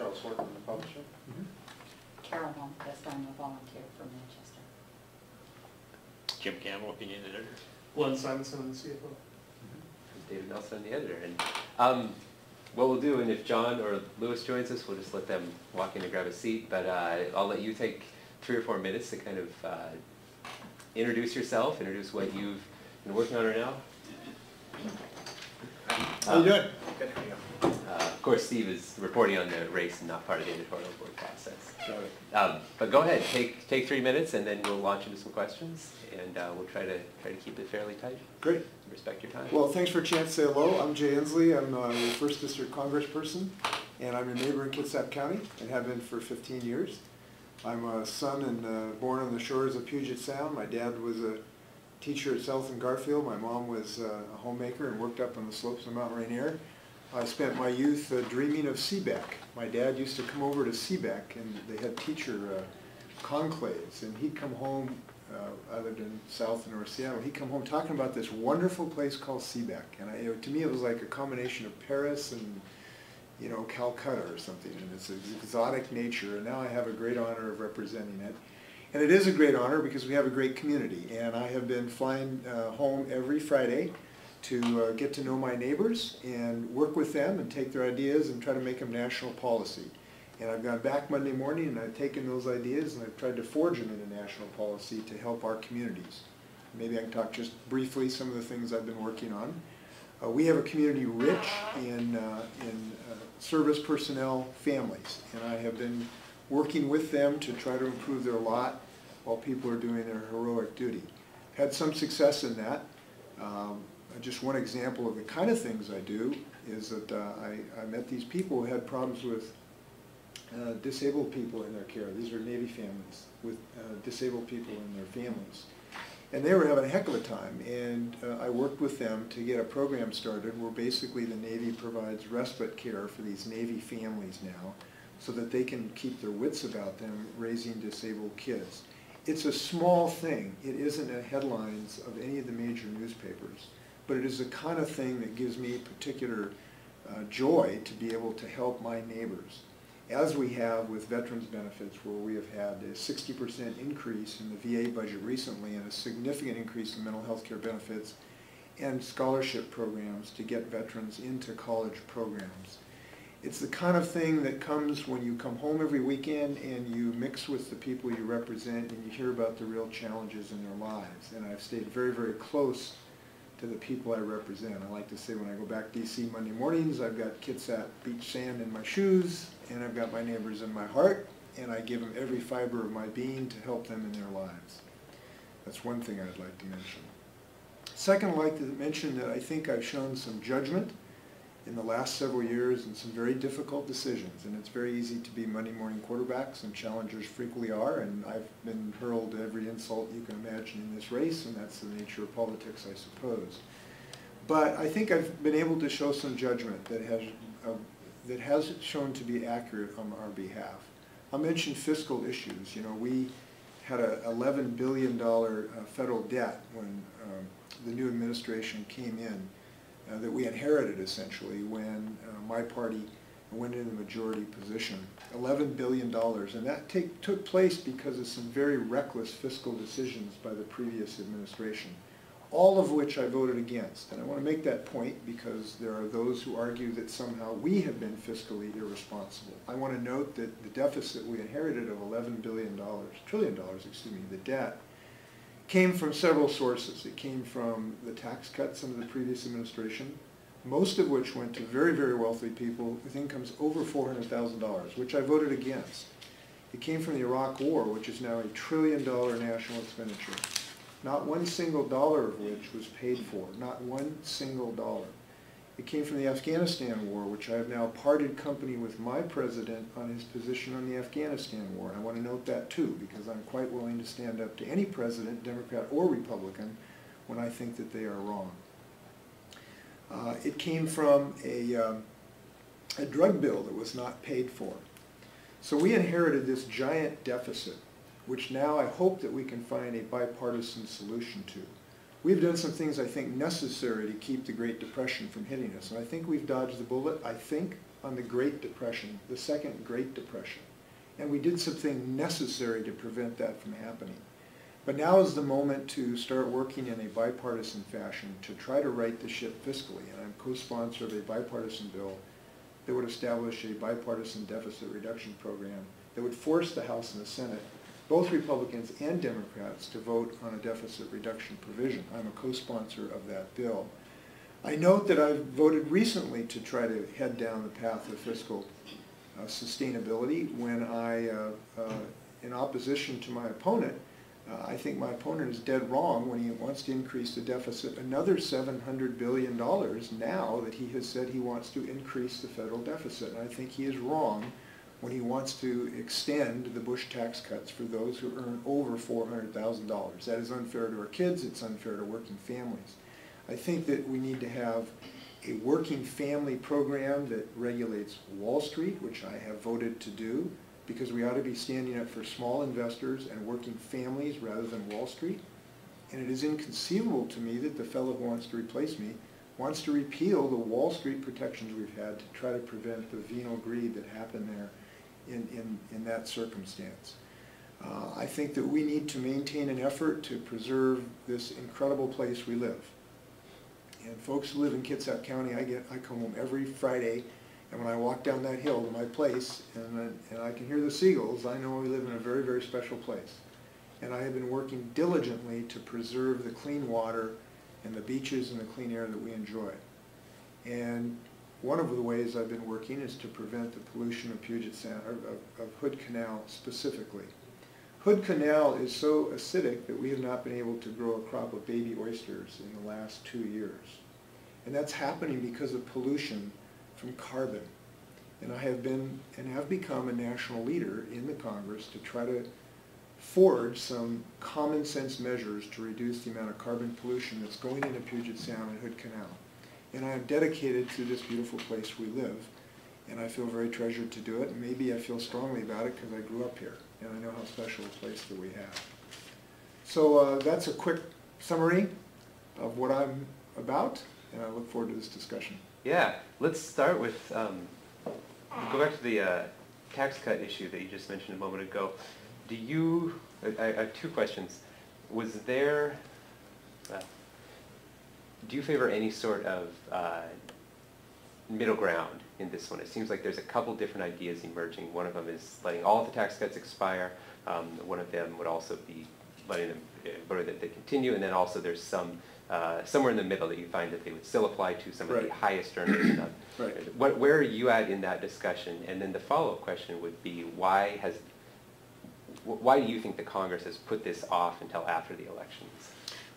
Charles Horton, the publisher. Carol Malmquist, I'm a volunteer from Manchester. Jim Campbell, opinion editor. Glenn Simonson, the CFO. David Nelson, the editor. And what we'll do, and if John or Louis joins us, we'll just let them walk in and grab a seat. But I'll let you take 3 or 4 minutes to kind of introduce yourself, introduce what you've been working on right now. How you doing? Good. Of course, Steve is reporting on the race and not part of the editorial board process. Got it. But go ahead, take 3 minutes, and then we'll launch into some questions, and we'll try to keep it fairly tight. Great. Respect your time. Well, thanks for a chance to say hello. I'm Jay Inslee. I'm the 1st District Congressperson, and I'm your neighbor in Kitsap County, and have been for 15 years. I'm a son and born on the shores of Puget Sound. My dad was a teacher at South and Garfield. My mom was a homemaker and worked up on the slopes of Mount Rainier. I spent my youth dreaming of Seabeck. My dad used to come over to Seabeck, and they had teacher conclaves, and he'd come home. I lived in South and North Seattle. He'd come home talking about this wonderful place called Seabeck, and to me it was like a combination of Paris and Calcutta or something, and it's an exotic nature, and now I have a great honor of representing it. And it is a great honor because we have a great community, and I have been flying home every Friday to get to know my neighbors and work with them and take their ideas and try to make them national policy. And I've gone back Monday morning and I've taken those ideas and I've tried to forge them into national policy to help our communities. Maybe I can talk just briefly some of the things I've been working on. We have a community rich in service personnel families, and I have been working with them to try to improve their lot while people are doing their heroic duty. Had some success in that. Just one example of the kind of things I do is that I met these people who had problems with disabled people in their care. These are Navy families with disabled people in their families. And they were having a heck of a time, and I worked with them to get a program started where basically the Navy provides respite care for these Navy families now so that they can keep their wits about them raising disabled kids. It's a small thing. It isn't in headlines of any of the major newspapers, but it is the kind of thing that gives me particular joy to be able to help my neighbors, as we have with veterans benefits, where we have had a 60% increase in the VA budget recently and a significant increase in mental health care benefits and scholarship programs to get veterans into college programs. It's the kind of thing that comes when you come home every weekend and you mix with the people you represent and you hear about the real challenges in their lives. And I've stayed very, very close to the people I represent. I like to say when I go back to DC Monday mornings, I've got Kitsap beach sand in my shoes, and I've got my neighbors in my heart, and I give them every fiber of my being to help them in their lives. That's one thing I'd like to mention. Second, I'd like to mention that I think I've shown some judgment in the last several years in some very difficult decisions, and it's very easy to be Monday morning quarterbacks, and challengers frequently are, and I've been hurled every insult you can imagine in this race, and that's the nature of politics, I suppose. But I think I've been able to show some judgment that has shown to be accurate on our behalf. I'll mention fiscal issues. We had an $11 billion federal debt when the new administration came in, that we inherited essentially when my party went in the majority position. $11 billion, and that took place because of some very reckless fiscal decisions by the previous administration, all of which I voted against. And I want to make that point because there are those who argue that somehow we have been fiscally irresponsible. I want to note that the deficit we inherited of $11 trillion, the debt, came from several sources. It came from the tax cuts under the previous administration, most of which went to very, very wealthy people with incomes over $400,000, which I voted against. It came from the Iraq War, which is now $1 trillion national expenditure, not one single dollar of which was paid for, not one single dollar. It came from the Afghanistan War, which I have now parted company with my president on his position on the Afghanistan War. And I want to note that too, because I'm quite willing to stand up to any president, Democrat or Republican, when I think that they are wrong. It came from a drug bill that was not paid for. So we inherited this giant deficit, which now I hope that we can find a bipartisan solution to. We've done some things I think necessary to keep the Great Depression from hitting us, and I think we've dodged the bullet. I think on the Great Depression, the second Great Depression. And we did something necessary to prevent that from happening. But now is the moment to start working in a bipartisan fashion to try to right the ship fiscally. And I'm co-sponsor of a bipartisan bill that would establish a bipartisan deficit reduction program that would force the House and the Senate, both Republicans and Democrats, to vote on a deficit reduction provision. I'm a co-sponsor of that bill. I note that I've voted recently to try to head down the path of fiscal sustainability when I, in opposition to my opponent, I think my opponent is dead wrong when he wants to increase the deficit another $700 billion now that he has said he wants to increase the federal deficit. And I think he is wrong when he wants to extend the Bush tax cuts for those who earn over $400,000. That is unfair to our kids, it's unfair to working families. I think that we need to have a working family program that regulates Wall Street, which I have voted to do, because we ought to be standing up for small investors and working families rather than Wall Street. And it is inconceivable to me that the fellow who wants to replace me wants to repeal the Wall Street protections we've had to try to prevent the venal greed that happened there in that circumstance. I think that we need to maintain an effort to preserve this incredible place we live. And folks who live in Kitsap County, I come home every Friday, and when I walk down that hill to my place and I can hear the seagulls, I know we live in a very, very special place. And I have been working diligently to preserve the clean water and the beaches and the clean air that we enjoy. And one of the ways I've been working is to prevent the pollution of Puget Sound, of Hood Canal specifically. Hood Canal is so acidic that we have not been able to grow a crop of baby oysters in the last 2 years. And that's happening because of pollution from carbon. And I have been and have become a national leader in the Congress to try to forge some common sense measures to reduce the amount of carbon pollution that's going into Puget Sound and Hood Canal. And I am dedicated to this beautiful place we live, and I feel very treasured to do it, and maybe I feel strongly about it because I grew up here, and I know how special a place that we have. So that's a quick summary of what I'm about, and I look forward to this discussion. Yeah, let's start with, go back to the tax cut issue that you just mentioned a moment ago. Do you, I have two questions. Was there, do you favor any sort of middle ground in this one? It seems like there's a couple different ideas emerging. One of them is letting all the tax cuts expire. One of them would also be letting them, that they continue, and then also there's some somewhere in the middle that you find that they would still apply to some of the highest earners. Right. Where are you at in that discussion? And then the follow-up question would be, why do you think the Congress has put this off until after the elections?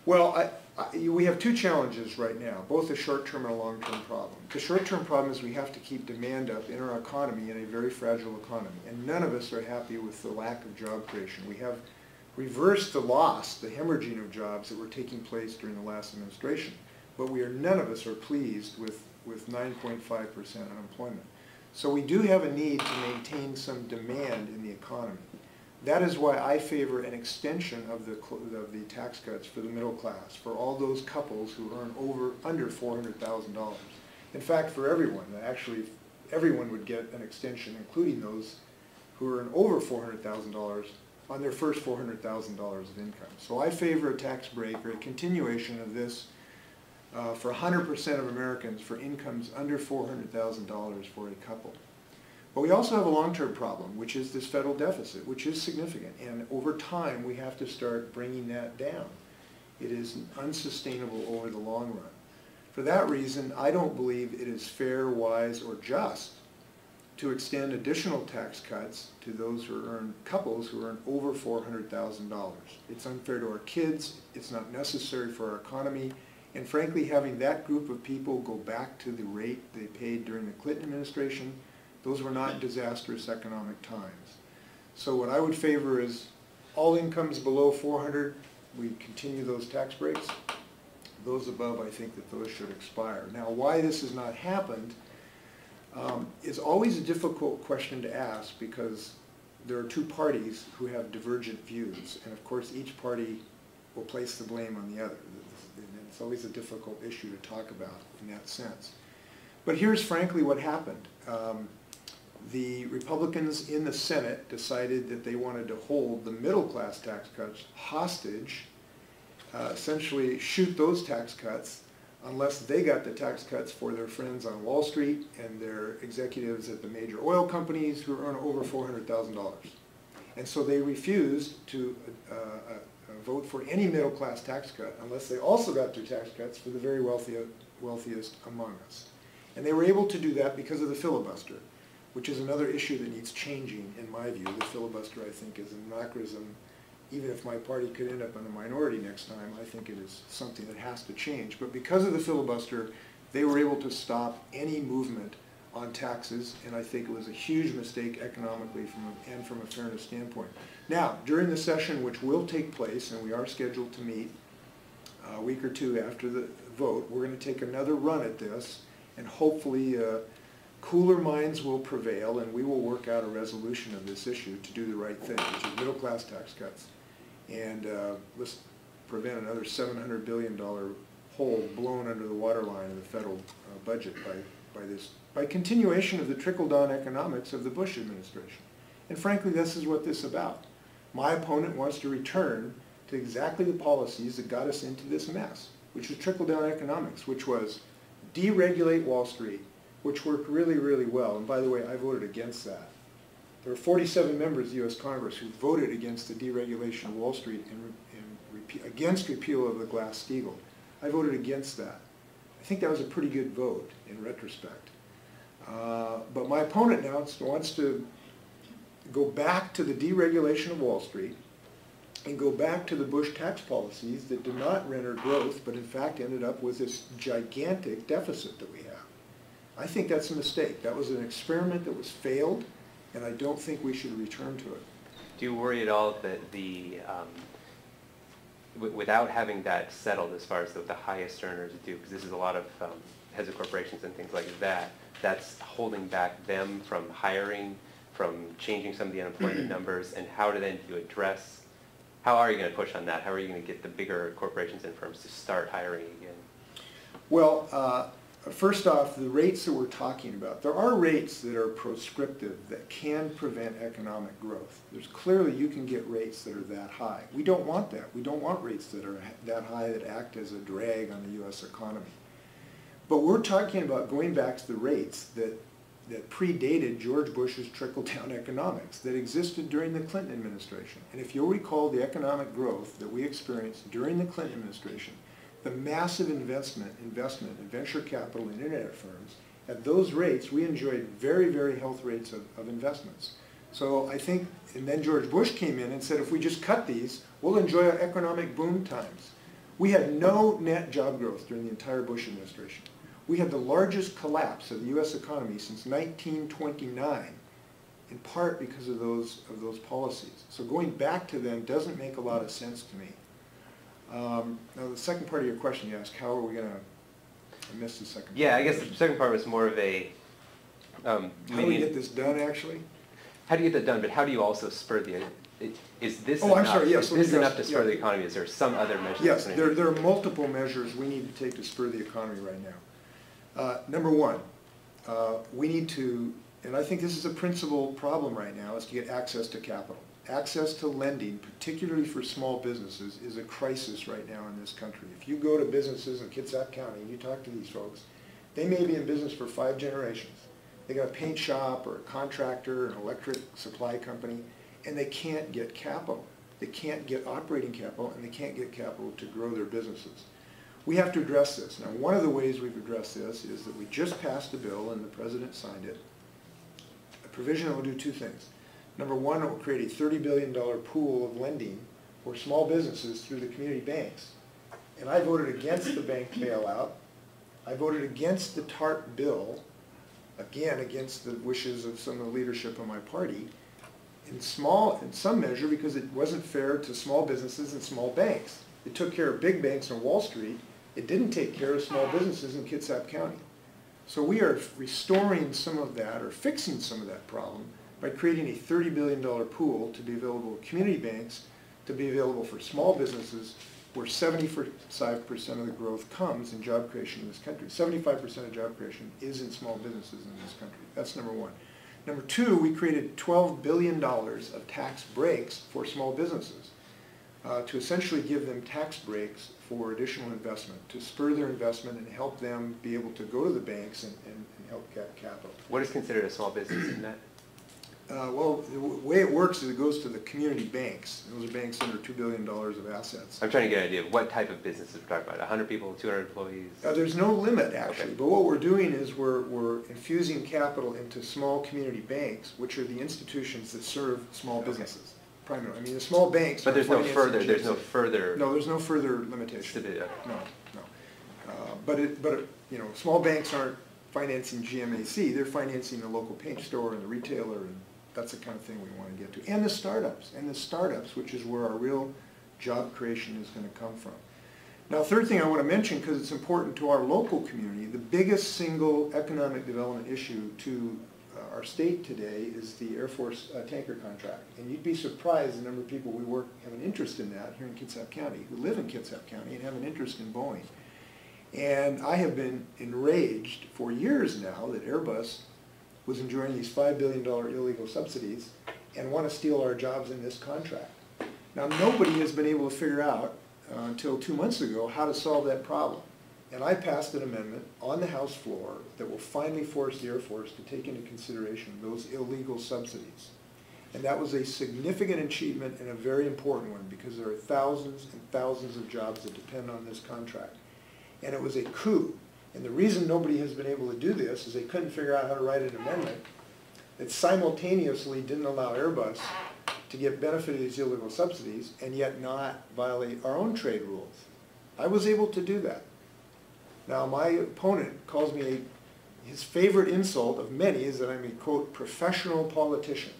Well, we have two challenges right now, both a short-term and a long-term problem. The short-term problem is we have to keep demand up in our economy, in a very fragile economy, and none of us are happy with the lack of job creation. We have reversed the loss, the hemorrhaging of jobs that were taking place during the last administration, but none of us are pleased with 9.5% unemployment. So we do have a need to maintain some demand in the economy. That is why I favor an extension of the tax cuts for the middle class, for all those couples who earn under $400,000. In fact, for everyone, actually everyone would get an extension, including those who earn over $400,000 on their first $400,000 of income. So I favor a tax break or a continuation of this for 100% of Americans for incomes under $400,000 for a couple. But we also have a long-term problem, which is this federal deficit, which is significant. And over time, we have to start bringing that down. It is unsustainable over the long run. For that reason, I don't believe it is fair, wise, or just to extend additional tax cuts to those couples who earn over $400,000. It's unfair to our kids, it's not necessary for our economy, and frankly, having that group of people go back to the rate they paid during the Clinton administration, those were not disastrous economic times. So what I would favor is all incomes below 400, we continue those tax breaks. Those above, I think that those should expire. Now, why this has not happened is always a difficult question to ask because there are two parties who have divergent views, and of course each party will place the blame on the other. It's always a difficult issue to talk about in that sense. But here's frankly what happened. The Republicans in the Senate decided that they wanted to hold the middle class tax cuts hostage, essentially shoot those tax cuts unless they got the tax cuts for their friends on Wall Street and their executives at the major oil companies who earn over $400,000. And so they refused to vote for any middle class tax cut unless they also got their tax cuts for the very wealthiest among us. And they were able to do that because of the filibuster, which is another issue that needs changing in my view. The filibuster, I think, is an anachronism. Even if my party could end up in the minority next time, I think it is something that has to change. But because of the filibuster, they were able to stop any movement on taxes, and I think it was a huge mistake economically and from a fairness standpoint. Now, during the session, which will take place, and we are scheduled to meet a week or two after the vote, we're going to take another run at this, and hopefully cooler minds will prevail, and we will work out a resolution of this issue to do the right thing, which is middle-class tax cuts. And let's prevent another $700 billion hole blown under the waterline of the federal budget by continuation of the trickle-down economics of the Bush administration. And frankly, this is what this is about. My opponent wants to return to exactly the policies that got us into this mess, which was trickle-down economics, which was deregulate Wall Street, which worked really, really well. And by the way, I voted against that. There were 47 members of the U.S. Congress who voted against the deregulation of Wall Street and against repeal of the Glass-Steagall. I voted against that. I think that was a pretty good vote in retrospect. But my opponent now wants to go back to the deregulation of Wall Street and go back to the Bush tax policies that did not render growth, but in fact ended up with this gigantic deficit that we have. I think that's a mistake. That was an experiment that was failed, and I don't think we should return to it. Do you worry at all that without having that settled as far as the highest earners do, because this is a lot of heads of corporations and things like that, that's holding back them from hiring, from changing some of the unemployment numbers, and how are you going to push on that? How are you going to get the bigger corporations and firms to start hiring again? Well, first off, the rates that we're talking about, there are rates that are proscriptive that can prevent economic growth. There's clearly you can get rates that are that high. We don't want that. We don't want rates that are that high that act as a drag on the U.S. economy. But we're talking about going back to the rates that predated George Bush's trickle-down economics that existed during the Clinton administration. And if you'll recall the economic growth that we experienced during the Clinton administration, the massive investment in venture capital and internet firms, at those rates we enjoyed very, very healthy rates of investments. So I think, and then George Bush came in and said, if we just cut these, we'll enjoy our economic boom times. We had no net job growth during the entire Bush administration. We had the largest collapse of the U.S. economy since 1929, in part because of those policies. So going back to them doesn't make a lot of sense to me. Now the second part of your question you asked, how are we going to, I missed the second part. Yeah, I guess the second part was more of a... how do we get this done actually? How do you get that done, but how do you also spur the... Is this enough? I'm sorry, yes. Is this enough to spur the economy? Is there some other measures? Yes, there are multiple measures we need to take to spur the economy right now. Number one, we need to, and I think this is a principal problem right now, is to get access to capital. Access to lending, particularly for small businesses, is a crisis right now in this country. If you go to businesses in Kitsap County and you talk to these folks, they may be in business for 5 generations. They got a paint shop or a contractor, an electric supply company, and they can't get capital. They can't get operating capital, and they can't get capital to grow their businesses. We have to address this. Now, one of the ways we've addressed this is that we just passed a bill, and the President signed it, a provision that will do 2 things. Number one, it will create a $30 billion pool of lending for small businesses through the community banks. And I voted against the bank bailout. I voted against the TARP bill, again, against the wishes of some of the leadership of my party, in some measure because it wasn't fair to small businesses and small banks. It took care of big banks on Wall Street. It didn't take care of small businesses in Kitsap County. So we are restoring some of that, or fixing some of that problem, by creating a $30 billion pool to be available to community banks, to be available for small businesses, where 75% of the growth comes in job creation in this country. 75% of job creation is in small businesses in this country. That's number one. Number two, we created $12 billion of tax breaks for small businesses to essentially give them tax breaks for additional investment, to spur their investment and help them be able to go to the banks and help get capital. What is considered a small business in that? Well, the way it works is it goes to the community banks. Those are banks under $2 billion of assets. I'm trying to get an idea of what type of businesses we're talking about. 100 people, 200 employees? There's no limit, actually, Okay. but what we're doing is we're infusing capital into small community banks, which are the institutions that serve small Okay. businesses, primarily. I mean, the small banks But are there's no financing further, there's no GMC. further... No, there's no further limitation. Okay. No. You know, small banks aren't financing GMAC, they're financing the local paint store and the retailer, and that's the kind of thing we want to get to. And the startups, which is where our real job creation is going to come from. Now, third thing I want to mention, because it's important to our local community, the biggest single economic development issue to our state today is the Air Force tanker contract. And you'd be surprised the number of people we work have an interest in that here in Kitsap County, who live in Kitsap County and have an interest in Boeing. And I have been enraged for years now that Airbus was enjoying these $5 billion illegal subsidies and want to steal our jobs in this contract. Now, nobody has been able to figure out until 2 months ago how to solve that problem. And I passed an amendment on the House floor that will finally force the Air Force to take into consideration those illegal subsidies. And that was a significant achievement and a very important one, because there are thousands and thousands of jobs that depend on this contract. And it was a coup. And the reason nobody has been able to do this is they couldn't figure out how to write an amendment that simultaneously didn't allow Airbus to get benefit of these illegal subsidies and yet not violate our own trade rules. I was able to do that. Now, my opponent calls me his favorite insult of many is that I'm a, quote, professional politician.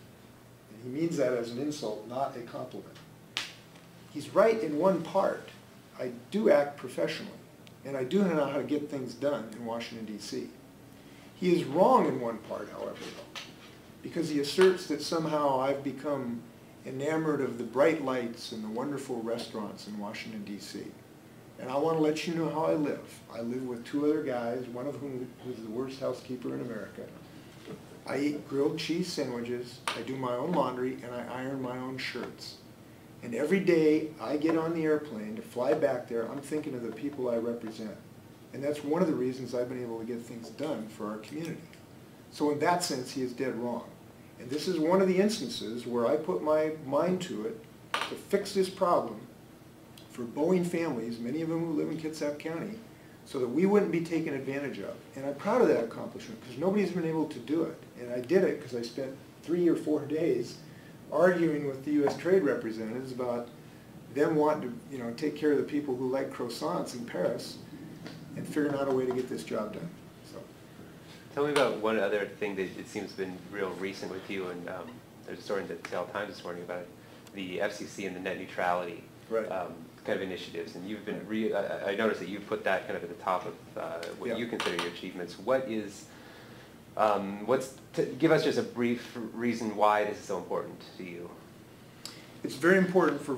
And he means that as an insult, not a compliment. He's right in one part. I do act professionally. And I do know how to get things done in Washington, D.C. He is wrong in one part, however, though, because he asserts that somehow I've become enamored of the bright lights and the wonderful restaurants in Washington, D.C. And I want to let you know how I live. I live with two other guys, one of whom is the worst housekeeper in America. I eat grilled cheese sandwiches, I do my own laundry, and I iron my own shirts. And every day I get on the airplane to fly back there, I'm thinking of the people I represent. And that's one of the reasons I've been able to get things done for our community. So in that sense, he is dead wrong. And this is one of the instances where I put my mind to it to fix this problem for Boeing families, many of them who live in Kitsap County, so that we wouldn't be taken advantage of. And I'm proud of that accomplishment, because nobody's been able to do it. And I did it because I spent 3 or 4 days arguing with the U.S. trade representatives about them wanting to, you know, take care of the people who like croissants in Paris and figuring out a way to get this job done. So, Tell me about one other thing that it seems been real recent with you, and there's a story in the Seattle Times this morning about the FCC and the net neutrality right. kind of initiatives. And you've been, I noticed that you've put that kind of at the top of what Yeah. you consider your achievements. What is, give us just a brief reason why this is so important to you. It's very important for,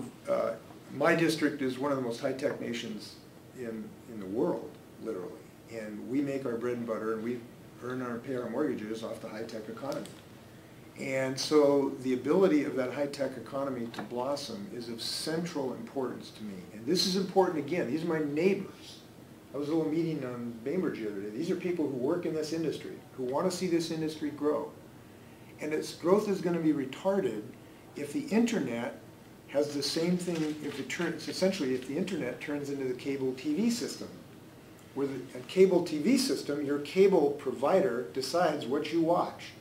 my district is one of the most high-tech nations in the world, literally. And we make our bread and butter, and we pay our mortgages off the high-tech economy. And so the ability of that high-tech economy to blossom is of central importance to me. And this is important, again, these are my neighbors. I was at a little meeting on Bainbridge the other day. These are people who work in this industry, who want to see this industry grow. And its growth is going to be retarded if the internet has the same thing, essentially if the internet turns into the cable TV system. Where a cable TV system, your cable provider decides what you watch.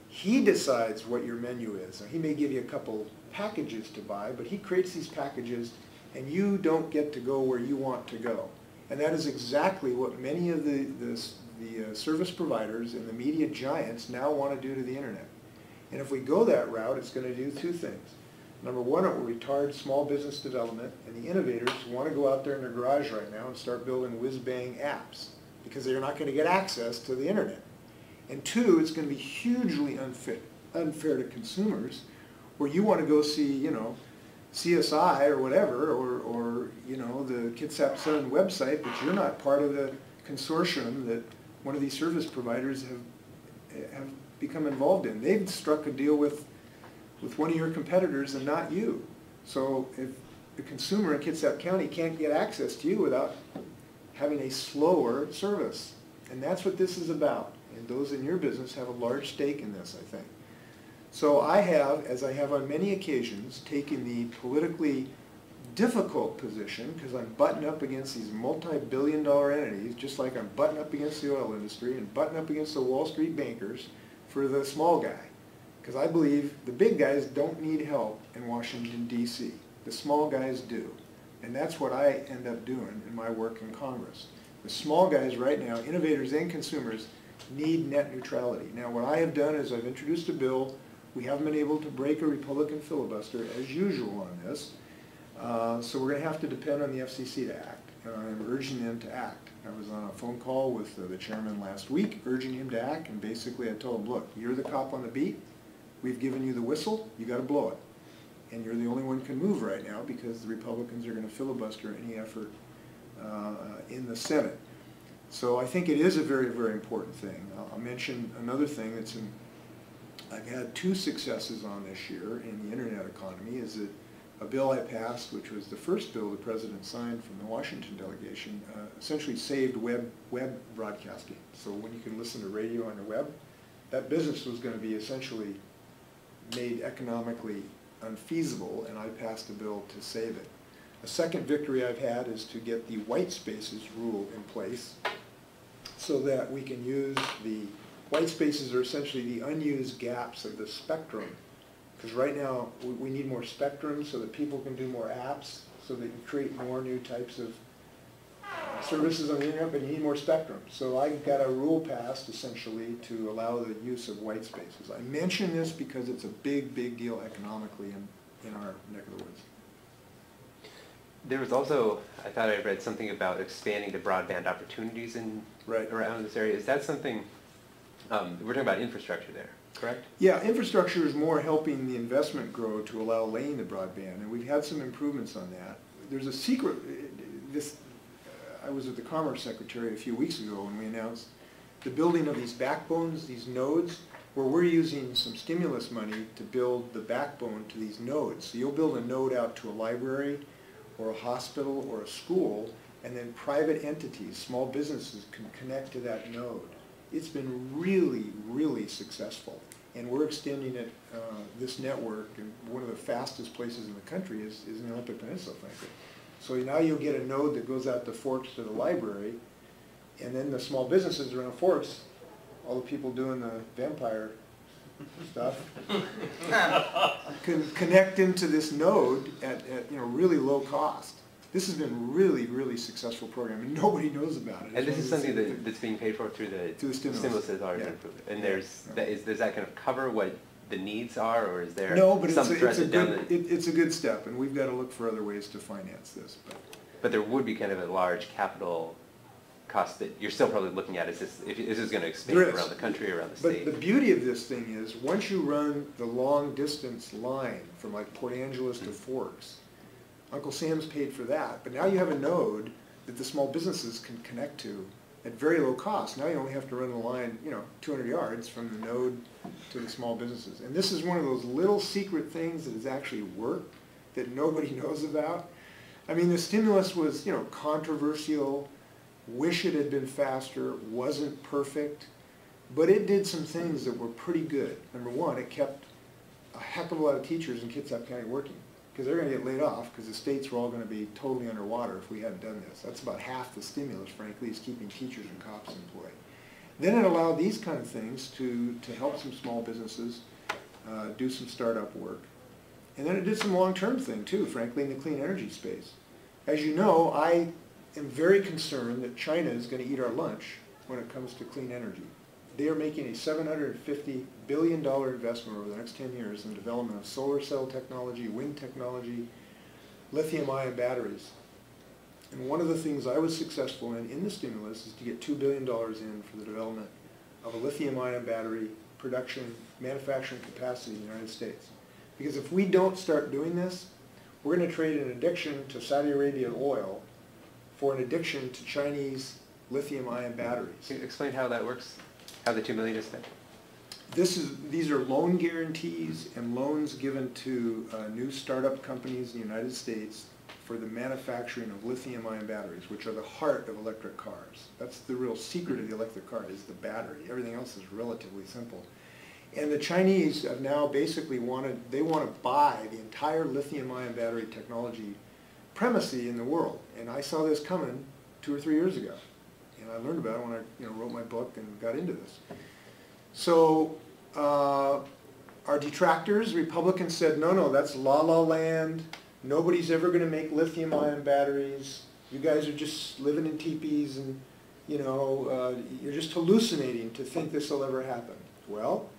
He decides what your menu is. Now, he may give you a couple packages to buy, but he creates these packages and you don't get to go where you want to go. And that is exactly what many of the service providers and the media giants now want to do to the internet. And if we go that route, it's going to do two things. Number one, it will retard small business development, and the innovators want to go out there in their garage right now and start building whiz-bang apps because they're not going to get access to the internet. And two, it's going to be hugely unfair to consumers, where you want to go see, you know, CSI or whatever, or you know, the Kitsap Sun website, but you're not part of the consortium that one of these service providers have become involved in. They've struck a deal with one of your competitors and not you. So if the consumer in Kitsap County can't get access to you without having a slower service. And that's what this is about. And those in your business have a large stake in this, I think. So I have, as I have on many occasions, taken the politically difficult position, because I'm butting up against these multi-billion-dollar entities, just like I'm butting up against the oil industry and butting up against the Wall Street bankers for the small guy. Because I believe the big guys don't need help in Washington, D.C. The small guys do. And that's what I end up doing in my work in Congress. The small guys right now, innovators and consumers, need net neutrality. Now what I have done is I've introduced a bill. We haven't been able to break a Republican filibuster as usual on this. So we're going to have to depend on the FCC to act. And I'm urging them to act. I was on a phone call with the chairman last week urging him to act, and basically I told him, look, you're the cop on the beat. We've given you the whistle. You got to blow it. And you're the only one who can move right now because the Republicans are going to filibuster any effort in the Senate. So I think it is a very, very important thing. I'll mention another thing that's I've had two successes on this year in the internet economy. Is that a bill I passed, which was the first bill the president signed from the Washington delegation, essentially saved web broadcasting. So when you can listen to radio on the web, that business was going to be essentially made economically unfeasible, and I passed a bill to save it. A second victory I've had is to get the white spaces rule in place so that we can use the white spaces are essentially the unused gaps of the spectrum. Because right now we need more spectrum so that people can do more apps, so that you create more new types of services on the internet, but you need more spectrum. So I got a rule passed essentially to allow the use of white spaces. I mention this because it's a big, big deal economically in our neck of the woods. There was also, I thought I read something about expanding the broadband opportunities around this area. Is that something, we're talking about infrastructure there, correct? Yeah, infrastructure is more helping the investment grow to allow laying the broadband, and we've had some improvements on that. There's a secret, I was at the Commerce Secretary a few weeks ago when we announced the building of these backbones, these nodes, where we're using some stimulus money to build the backbone to these nodes. So you'll build a node out to a library or a hospital or a school, and then private entities, small businesses, can connect to that node. It's been really, really successful. And we're extending it, this network, and one of the fastest places in the country is in the Olympic Peninsula, frankly. So now you'll get a node that goes out to Forks to the library, and then the small businesses around Forks, all the people doing the vampire stuff, can connect into this node at really low cost. This has been a really, really successful program, and nobody knows about it. And this is something that's being paid for through the stimulus that's already approved. And does that kind of cover what the needs are, or is there some threat down the... It's a good step, and we've got to look for other ways to finance this. But there would be kind of a large capital cost that you're still probably looking at. If this is going to expand around the country, around the state. But the beauty of this thing is, once you run the long distance line from like Port Angeles to Forks, Uncle Sam's paid for that, but now you have a node that the small businesses can connect to at very low cost. Now you only have to run the line, 200 yards from the node to the small businesses. And this is one of those little secret things that has actually worked that nobody knows about. I mean, the stimulus was, controversial, wish it had been faster, wasn't perfect, but it did some things that were pretty good. Number one, it kept a heck of a lot of teachers in Kitsap County working, because they're going to get laid off because the states were all going to be totally underwater if we hadn't done this. That's about half the stimulus, frankly, is keeping teachers and cops employed. Then it allowed these kind of things to help some small businesses do some startup work. And then it did some long-term thing too, frankly, in the clean energy space. As you know, I am very concerned that China is going to eat our lunch when it comes to clean energy. They are making a $750 billion investment over the next 10 years in the development of solar cell technology, wind technology, lithium-ion batteries. And one of the things I was successful in the stimulus is to get $2 billion in for the development of a lithium-ion battery production, manufacturing capacity in the United States. Because if we don't start doing this, we're going to trade an addiction to Saudi Arabia oil for an addiction to Chinese lithium-ion batteries. Can you explain how that works? How the $2 million is spent? These are loan guarantees and loans given to new startup companies in the United States for the manufacturing of lithium-ion batteries, which are the heart of electric cars. That's the real secret of the electric car, is the battery. Everything else is relatively simple. And the Chinese have now basically want to buy the entire lithium-ion battery technology primacy in the world. And I saw this coming 2 or 3 years ago. And I learned about it when I wrote my book and got into this. So our detractors, Republicans, said, no, that's la-la land. Nobody's ever going to make lithium-ion batteries. You guys are just living in teepees and, you're just hallucinating to think this will ever happen. Well,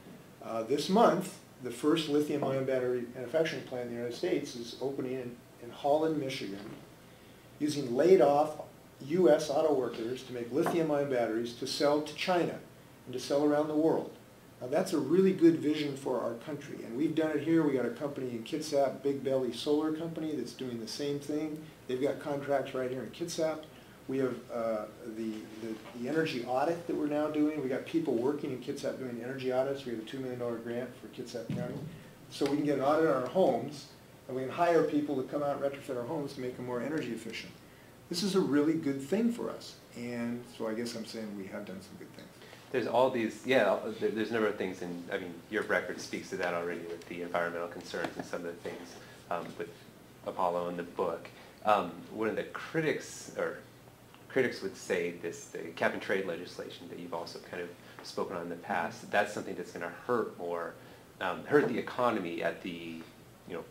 this month, the first lithium-ion battery manufacturing plant in the United States is opening in Holland, Michigan, using laid-off U.S. auto workers to make lithium-ion batteries to sell to China and to sell around the world. Now that's a really good vision for our country, and we've done it here. We got a company in Kitsap, Big Belly Solar Company, that's doing the same thing. They've got contracts right here in Kitsap. We have the energy audit that we're now doing. We got people working in Kitsap doing energy audits. We have a $2 million grant for Kitsap County. So we can get an audit on our homes, and we can hire people to come out and retrofit our homes to make them more energy efficient. This is a really good thing for us, and so I guess I'm saying we have done some good things. There's all these, there's a number of things, and I mean, your record speaks to that already with the environmental concerns and some of the things with Apollo in the book. One of the critics would say the cap and trade legislation that you've also kind of spoken on in the past, that's something that's going to hurt more, hurt the economy at the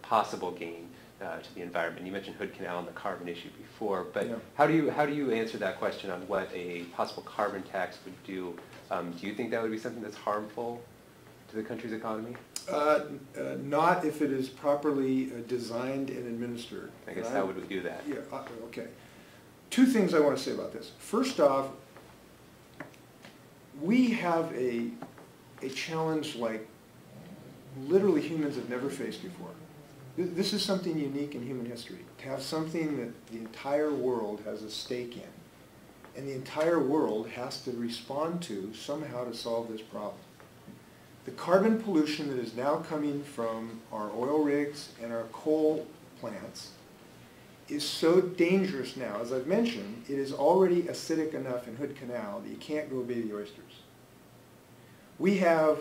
possible gain to the environment. You mentioned Hood Canal and the carbon issue before, but Yeah. how do you answer that question on what a possible carbon tax would do? Do you think that would be something that's harmful to the country's economy? Not if it is properly designed and administered. I guess how would we do that? Yeah, okay. 2 things I want to say about this. First off, we have a challenge like literally humans have never faced before. This is something unique in human history, to have something that the entire world has a stake in, and the entire world has to respond to somehow to solve this problem. The carbon pollution that is now coming from our oil rigs and our coal plants is so dangerous now. As I've mentioned, it is already acidic enough in Hood Canal that you can't grow baby oysters. We have,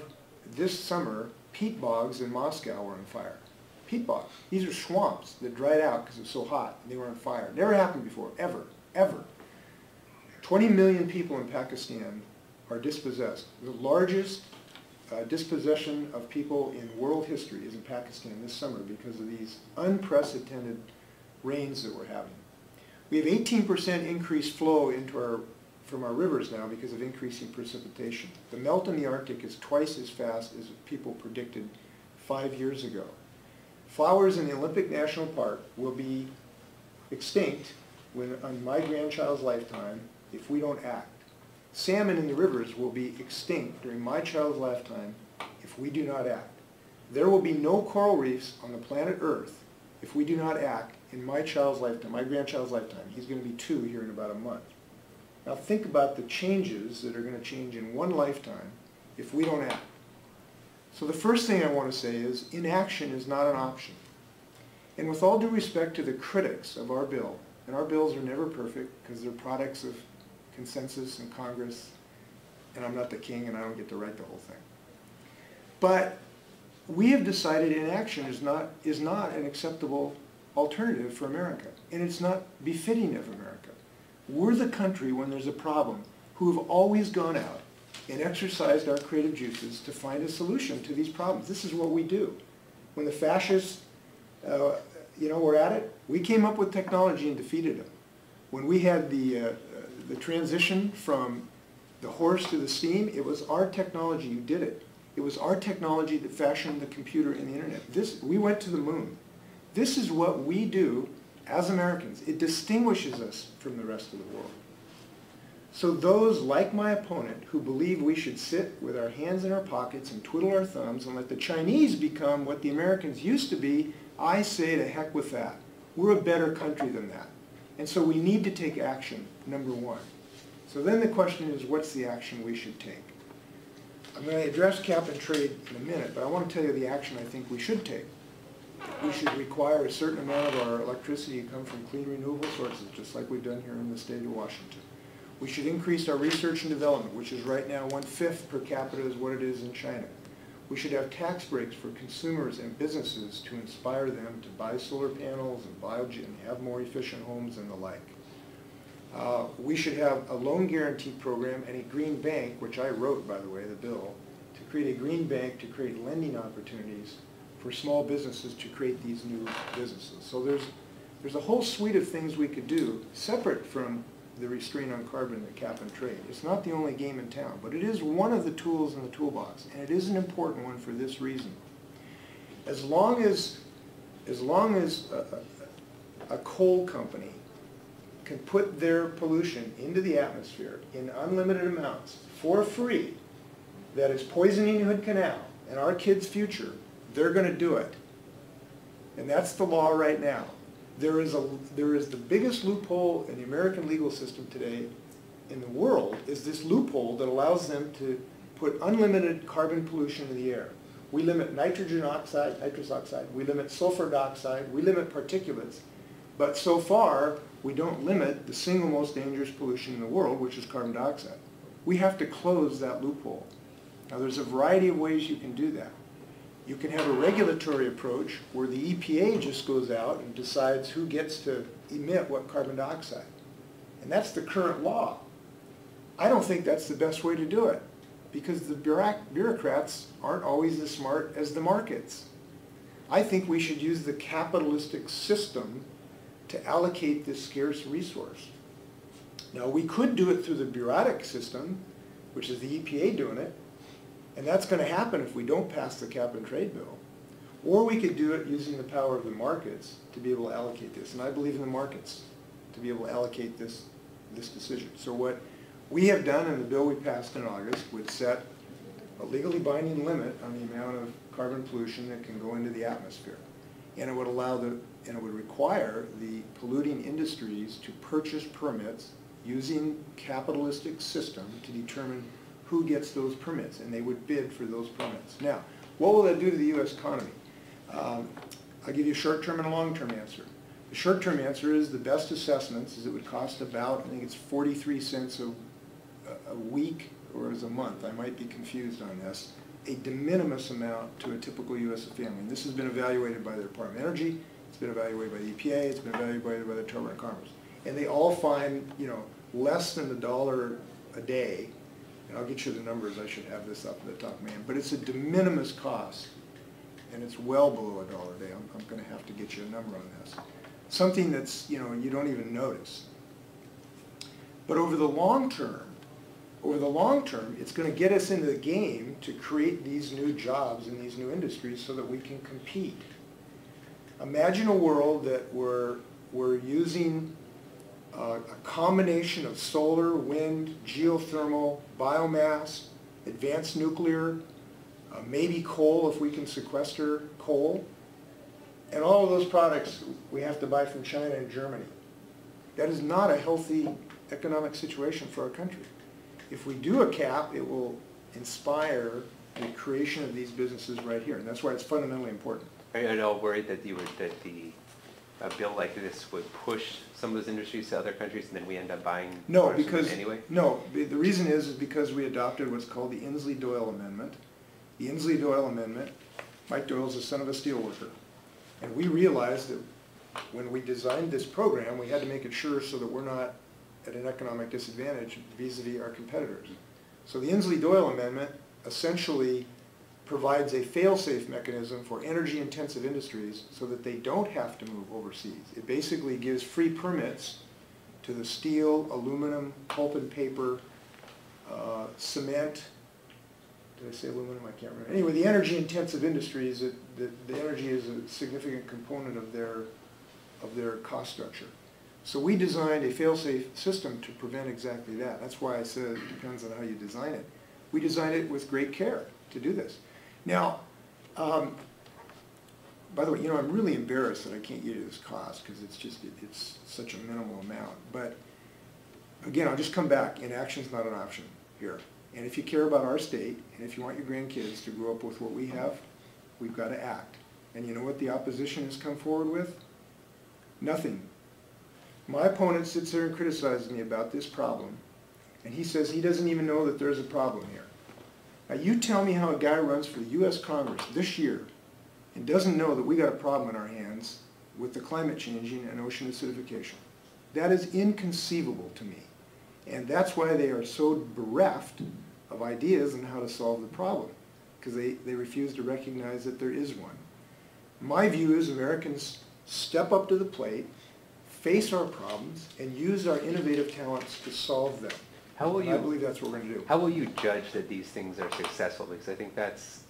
this summer, peat bogs in Moscow were on fire. Peat bogs. These are swamps that dried out because it was so hot and they were on fire. Never happened before, ever, ever. 20 million people in Pakistan are dispossessed. The largest dispossession of people in world history is in Pakistan this summer because of these unprecedented rains that we're having. We have 18% increased flow from our rivers now because of increasing precipitation. The melt in the Arctic is twice as fast as people predicted 5 years ago. Flowers in the Olympic National Park will be extinct on my grandchild's lifetime if we don't act. Salmon in the rivers will be extinct during my child's lifetime if we do not act. There will be no coral reefs on the planet Earth if we do not act in my child's lifetime, my grandchild's lifetime. He's going to be 2 here in about a month. Now think about the changes that are going to change in one lifetime if we don't act. So the first thing I want to say is inaction is not an option. And with all due respect to the critics of our bill, and our bills are never perfect because they're products of consensus in Congress, and I'm not the king and I don't get to write the whole thing. But we have decided inaction is not an acceptable alternative for America, and it's not befitting of America. We're the country, when there's a problem, who have always gone out and exercised our creative juices to find a solution to these problems. This is what we do. When the fascists were at it, we came up with technology and defeated them. When we had the transition from the horse to the steam, it was our technology who did it. It was our technology that fashioned the computer and the internet. We went to the moon. This is what we do as Americans. It distinguishes us from the rest of the world. So those, like my opponent, who believe we should sit with our hands in our pockets and twiddle our thumbs and let the Chinese become what the Americans used to be, I say to heck with that. We're a better country than that. And so we need to take action, number one. So then the question is, what's the action we should take? I'm going to address cap and trade in a minute, but I want to tell you the action I think we should take. We should require a certain amount of our electricity to come from clean renewable sources, just like we've done here in the state of Washington. We should increase our research and development, which is right now 1/5 per capita is what it is in China. We should have tax breaks for consumers and businesses to inspire them to buy solar panels and have more efficient homes and the like. We should have a loan guarantee program and a green bank, which I wrote, by the way, the bill, to create a green bank to create lending opportunities for small businesses to create these new businesses. So there's a whole suite of things we could do separate from the restraint on carbon, the cap and trade. It's not the only game in town, but it is one of the tools in the toolbox, and it is an important one for this reason. As long as a coal company can put their pollution into the atmosphere in unlimited amounts for free, that is poisoning Hood Canal and our kids' future, they're going to do it. And that's the law right now. There is the biggest loophole in the American legal system today in the world is this loophole that allows them to put unlimited carbon pollution in the air. We limit nitrogen oxide, nitrous oxide, we limit sulfur dioxide, we limit particulates, but so far we don't limit the single most dangerous pollution in the world, which is carbon dioxide. We have to close that loophole. Now there's a variety of ways you can do that. You can have a regulatory approach where the EPA just goes out and decides who gets to emit what carbon dioxide. And that's the current law. I don't think that's the best way to do it because the bureaucrats aren't always as smart as the markets. I think we should use the capitalistic system to allocate this scarce resource. Now we could do it through the bureaucratic system, which is the EPA doing it, and that's going to happen if we don't pass the cap and trade bill. Or we could do it using the power of the markets to be able to allocate this. And I believe in the markets to be able to allocate this decision. So what we have done in the bill we passed in August would set a legally binding limit on the amount of carbon pollution that can go into the atmosphere. And it would it would require the polluting industries to purchase permits using capitalistic system to determine who gets those permits, and they would bid for those permits. Now, what will that do to the U.S. economy? I'll give you a short-term and a long-term answer. The short-term answer is the best assessments is it would cost about, I think it's 43 cents a week or as a month. I might be confused on this. A de minimis amount to a typical U.S. family. And this has been evaluated by the Department of Energy, it's been evaluated by the EPA, it's been evaluated by the Department of Commerce. And they all find, less than $1 a day. And I'll get you the numbers, I should have this up at the top, man. But it's a de minimis cost, and it's well below $1 a day. I'm going to have to get you a number on this. Something that's, you don't even notice. But over the long term, it's going to get us into the game to create these new jobs in these new industries so that we can compete. Imagine a world that we're using a combination of solar, wind, geothermal, biomass, advanced nuclear, maybe coal if we can sequester coal. And all of those products we have to buy from China and Germany. That is not a healthy economic situation for our country. If we do a cap, it will inspire the creation of these businesses right here. And that's why it's fundamentally important. Are you at all worried that a bill like this would push some of those industries to other countries and then we end up buying No, from them anyway? No, the reason is because we adopted what's called the Inslee-Doyle Amendment. The Inslee-Doyle Amendment, Mike Doyle's the son of a steelworker. And we realized that when we designed this program, we had to make it sure so that we're not at an economic disadvantage vis-a-vis our competitors. So the Inslee-Doyle Amendment essentially provides a fail-safe mechanism for energy-intensive industries so that they don't have to move overseas. It basically gives free permits to the steel, aluminum, pulp and paper, cement. Did I say aluminum? I can't remember. Anyway, the energy-intensive industries, the energy is a significant component of their cost structure. So we designed a fail-safe system to prevent exactly that. That's why I said it depends on how you design it. We designed it with great care to do this. Now, by the way, I'm really embarrassed that I can't give you this cost because it's such a minimal amount. But again, I'll just come back. Inaction's not an option here. And if you care about our state, and if you want your grandkids to grow up with what we have, we've got to act. And you know what the opposition has come forward with? Nothing. My opponent sits there and criticizes me about this problem, and he says he doesn't even know that there's a problem here. Now you tell me how a guy runs for the U.S. Congress this year and doesn't know that we got a problem in our hands with the climate changing and ocean acidification. That is inconceivable to me. And that's why they are so bereft of ideas on how to solve the problem, because they refuse to recognize that there is one. My view is Americans step up to the plate, face our problems, and use our innovative talents to solve them. How will you, I believe that's what we're going to do. How will you judge that these things are successful? Because I think that's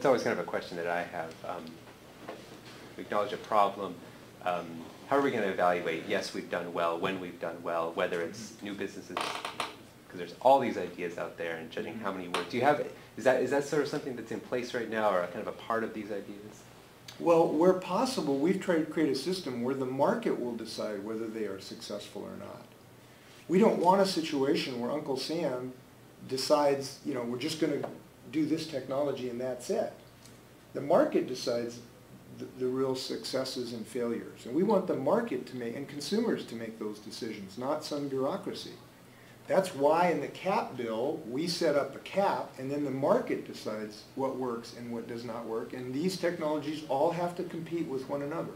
always kind of a question that I have. We acknowledge a problem. How are we going to evaluate, yes, we've done well, when we've done well, whether it's new businesses, because there's all these ideas out there, and judging how many work. Do you have, is that sort of something that's in place right now, or kind of a part of these ideas? Well, where possible, we've tried to create a system where the market will decide whether they are successful or not. We don't want a situation where Uncle Sam decides, we're just going to do this technology and that's it. The market decides the real successes and failures. And we want the market to make, and consumers to make those decisions, not some bureaucracy. That's why in the cap bill, we set up a cap, and then the market decides what works and what does not work. And these technologies all have to compete with one another.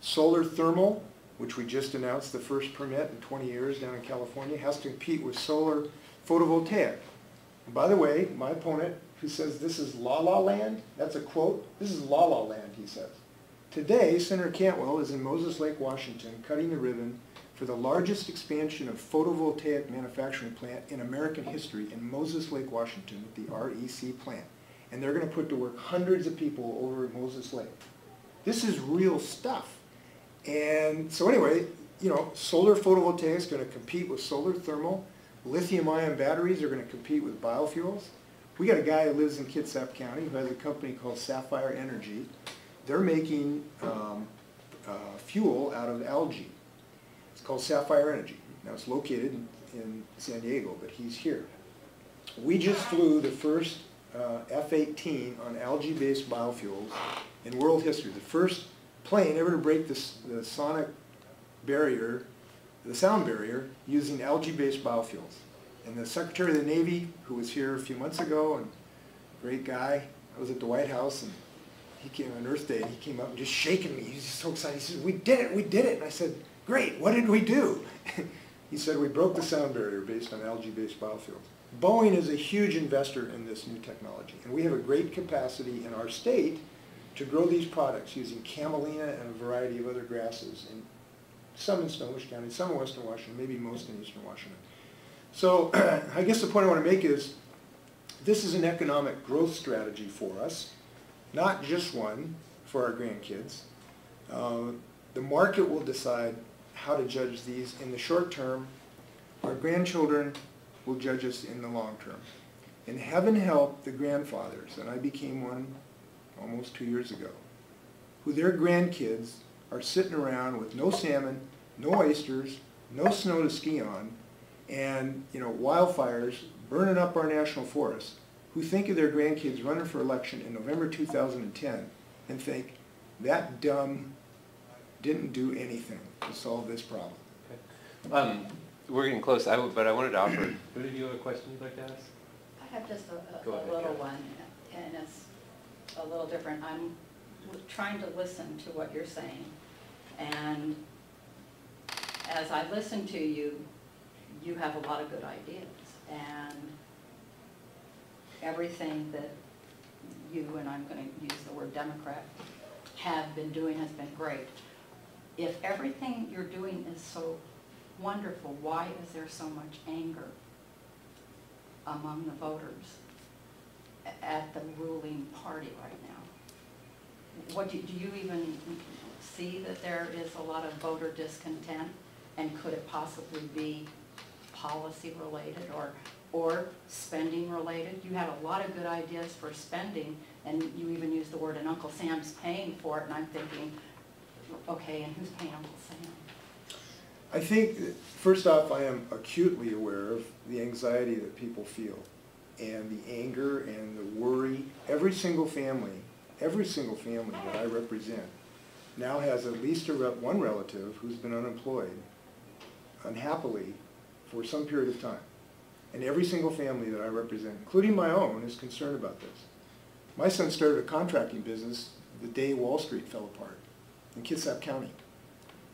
Solar thermal, which we just announced the first permit in 20 years down in California, has to compete with solar photovoltaic. And by the way, my opponent, who says this is la-la land, that's a quote, this is la-la land, he says. Today, Senator Cantwell is in Moses Lake, Washington, cutting the ribbon for the largest expansion of photovoltaic manufacturing plant in American history in Moses Lake, Washington, the REC plant. And they're going to put to work hundreds of people over at Moses Lake. This is real stuff. And so anyway, solar photovoltaic is going to compete with solar thermal. Lithium-ion batteries are going to compete with biofuels. We got a guy who lives in Kitsap County who has a company called Sapphire Energy. They're making fuel out of algae. It's called Sapphire Energy. Now it's located in San Diego, but he's here. We just flew the first F-18 on algae-based biofuels in world history. The first plane ever to break the sonic barrier, the sound barrier, using algae-based biofuels. And the Secretary of the Navy, who was here a few months ago, and great guy, I was at the White House, and he came on Earth Day, and he came up and just shaking me. He was just so excited. He said, we did it, we did it. And I said, great, what did we do? He said, we broke the sound barrier based on algae-based biofuels. Boeing is a huge investor in this new technology, and we have a great capacity in our state to grow these products using camelina and a variety of other grasses, and some in Snohomish County, some in Western Washington, maybe most in Eastern Washington. So I guess the point I want to make is this is an economic growth strategy for us, not just one for our grandkids. The market will decide how to judge these in the short term. Our grandchildren will judge us in the long term. And heaven help the grandfathers, and I became one almost 2 years ago, who their grandkids are sitting around with no salmon, no oysters, no snow to ski on, and wildfires burning up our national forests, who think of their grandkids running for election in November 2010 and think that dumb didn't do anything to solve this problem. Okay. We're getting close, but I wanted to offer, who did you have a question you'd like to ask? I have just a Go ahead, little Karen. one, and it's a little different. I'm trying to listen to what you're saying, and as I listen to you, you have a lot of good ideas, and everything that you, and I'm going to use the word Democrat, have been doing has been great. If everything you're doing is so wonderful, why is there so much anger among the voters at the ruling party right now? what do you even see that there is a lot of voter discontent? And could it possibly be policy related or spending related? You have a lot of good ideas for spending, and you even use the word, and Uncle Sam's paying for it, and I'm thinking, okay, and who's paying Uncle Sam? I think, first off, I am acutely aware of the anxiety that people feel and the anger and the worry. Every single family that I represent now has at least one relative who's been unemployed unhappily for some period of time. And every single family that I represent, including my own, is concerned about this. My son started a contracting business the day Wall Street fell apart in Kitsap County.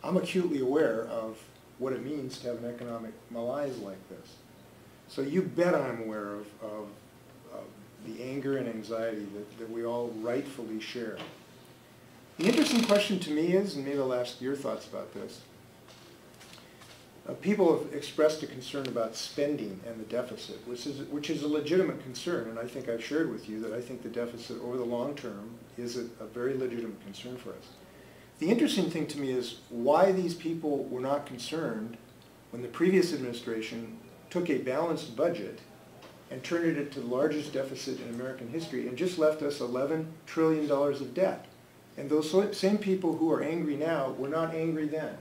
I'm acutely aware of what it means to have an economic malaise like this. So you bet I'm aware of the anger and anxiety that we all rightfully share. The interesting question to me is, and maybe I'll ask your thoughts about this, people have expressed a concern about spending and the deficit, which is a legitimate concern, and I think I've shared with you that I think the deficit over the long term is a very legitimate concern for us. The interesting thing to me is why these people were not concerned when the previous administration took a balanced budget and turned it into the largest deficit in American history and just left us $11 trillion of debt. And those same people who are angry now were not angry then,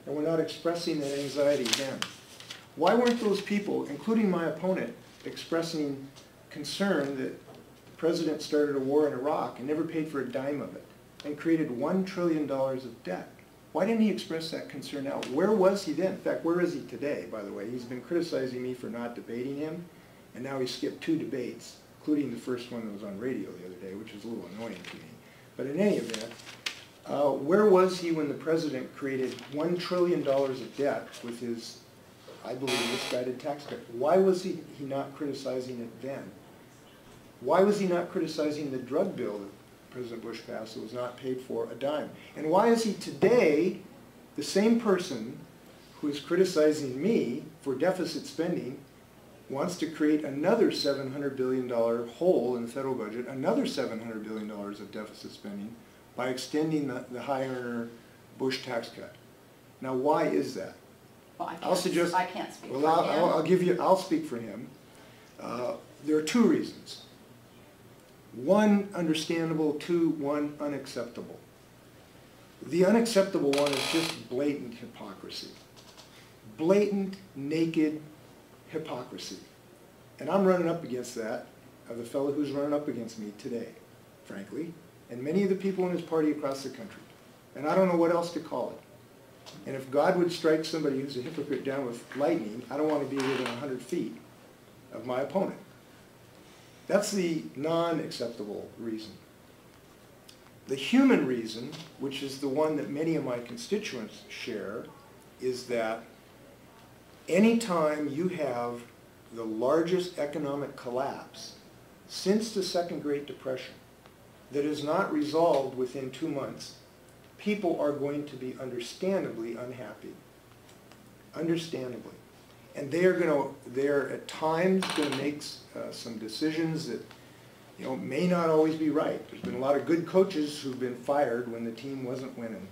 and were not expressing that anxiety then. Why weren't those people, including my opponent, expressing concern that the president started a war in Iraq and never paid for a dime of it and created $1 trillion of debt? Why didn't he express that concern now? Where was he then? In fact, where is he today, by the way? He's been criticizing me for not debating him, and now he skipped 2 debates, including the first one that was on radio the other day, which was a little annoying to me. But in any event, where was he when the president created $1 trillion of debt with his, I believe, misguided tax cut? Why was he not criticizing it then? Why was he not criticizing the drug bill that President Bush passed that was not paid for a dime? And why is he today the same person who is criticizing me for deficit spending wants to create another $700 billion hole in the federal budget, another $700 billion of deficit spending, by extending the high earner Bush tax cut? Now, why is that? Well, I I'll suggest. I can't speak well, for him. I'll speak for him. There are 2 reasons. 1 understandable, 2 one unacceptable. The unacceptable one is just blatant hypocrisy. Blatant, naked hypocrisy. And I'm running up against that of the fellow who's running up against me today, frankly, and many of the people in his party across the country. And I don't know what else to call it. And if God would strike somebody who's a hypocrite down with lightning, I don't want to be within 100 feet of my opponent. That's the non-acceptable reason. The human reason, which is the one that many of my constituents share, is that anytime you have the largest economic collapse since the Second Great Depression that is not resolved within 2 months, people are going to be understandably unhappy. Understandably. And they're at times going to make some decisions that may not always be right. There's been a lot of good coaches who've been fired when the team wasn't winning.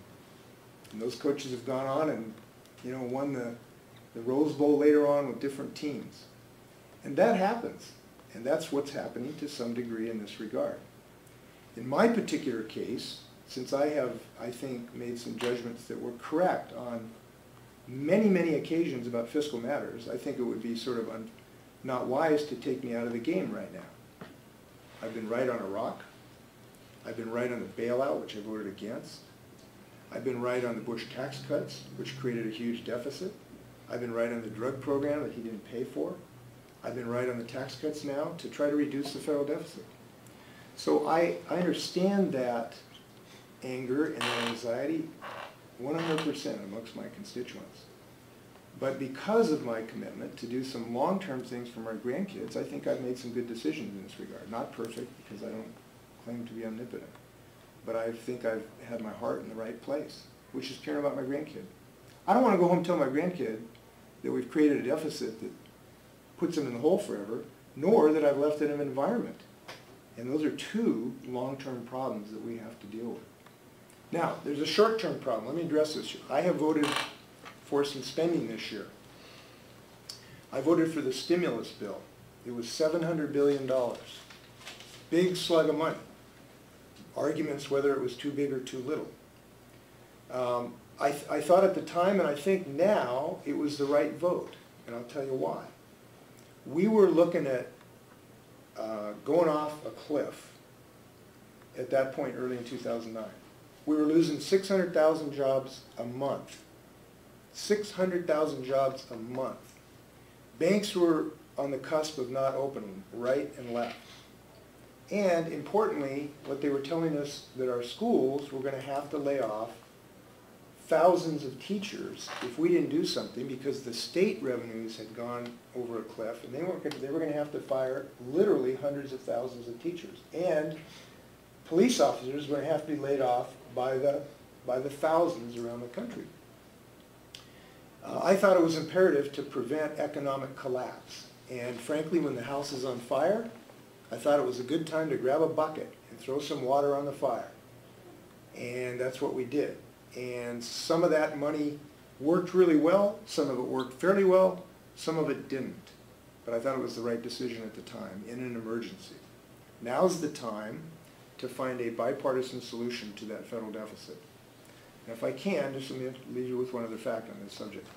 And those coaches have gone on and won the Rose Bowl later on with different teams. And that happens. And that's what's happening to some degree in this regard. In my particular case, since I have, I think, made some judgments that were correct on many, many occasions about fiscal matters, I think it would be sort of not wise to take me out of the game right now. I've been right on Iraq. I've been right on the bailout, which I voted against. I've been right on the Bush tax cuts, which created a huge deficit. I've been right on the drug program that he didn't pay for. I've been right on the tax cuts now to try to reduce the federal deficit. So I understand that anger and that anxiety 100% amongst my constituents. But because of my commitment to do some long-term things for my grandkids, I think I've made some good decisions in this regard. Not perfect, because I don't claim to be omnipotent. But I think I've had my heart in the right place, which is caring about my grandkid. I don't want to go home and tell my grandkid that we've created a deficit that puts them in the hole forever, nor that I've left them an environment And those are two long-term problems that we have to deal with. Now, there's a short-term problem. Let me address this. I have voted for some spending this year. I voted for the stimulus bill. It was $700 billion. Big slug of money. Arguments whether it was too big or too little. I thought at the time, and I think now, it was the right vote. And I'll tell you why. We were looking at going off a cliff at that point early in 2009. We were losing 600,000 jobs a month. 600,000 jobs a month. Banks were on the cusp of not opening, right and left. And importantly, what they were telling us that our schools were going to have to lay off thousands of teachers if we didn't do something, because the state revenues had gone over a cliff, and they were going to have to fire literally hundreds of thousands of teachers. And police officers were going to have to be laid off by the thousands around the country. I thought it was imperative to prevent economic collapse. And frankly, when the house is on fire, I thought it was a good time to grab a bucket and throw some water on the fire. And that's what we did. And some of that money worked really well, some of it worked fairly well, some of it didn't. But I thought it was the right decision at the time in an emergency. Now's the time to find a bipartisan solution to that federal deficit. And if I can, just let me leave you with one other fact on this subject.